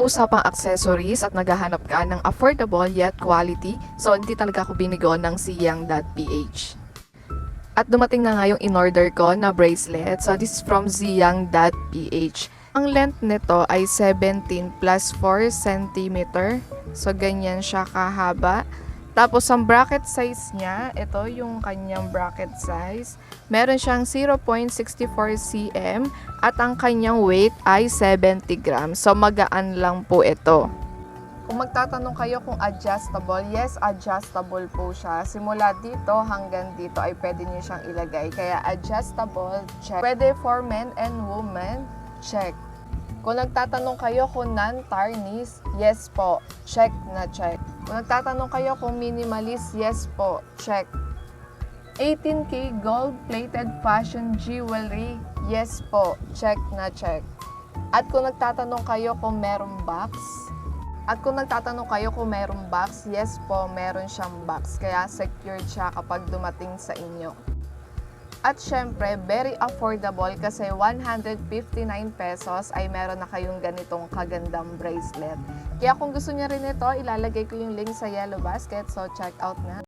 usapang accessories at naghahanap ka ng affordable yet quality, so hindi talaga ako binigo ng Ziyang.ph. At dumating na nga yung in-order ko na bracelet. So this is from Ziyang.ph. Ang length nito ay 17 plus 4 cm. So ganyan siya kahaba. Tapos ang bracket size niya, ito yung kanyang bracket size. Meron siyang 0.64 cm at ang kanyang weight ay 70 grams. So magaan lang po ito. Kung magtatanong kayo kung adjustable, yes, adjustable po siya. Simula dito hanggang dito ay pwede niyo siyang ilagay. Kaya adjustable, check. Pwede for men and women, check. Kung nagtatanong kayo kung non-tarnish, yes po, check na check. Kung nagtatanong kayo kung minimalist, yes po, check. 18K gold-plated fashion jewelry, yes po, check na check. At kung nagtatanong kayo kung merong box, yes po, meron siyang box. Kaya secured siya kapag dumating sa inyo. At syempre, very affordable kasi 159 pesos ay meron na kayong ganitong kagandang bracelet. Kaya kung gusto niyo rin ito, ilalagay ko yung link sa yellow basket. So check out na.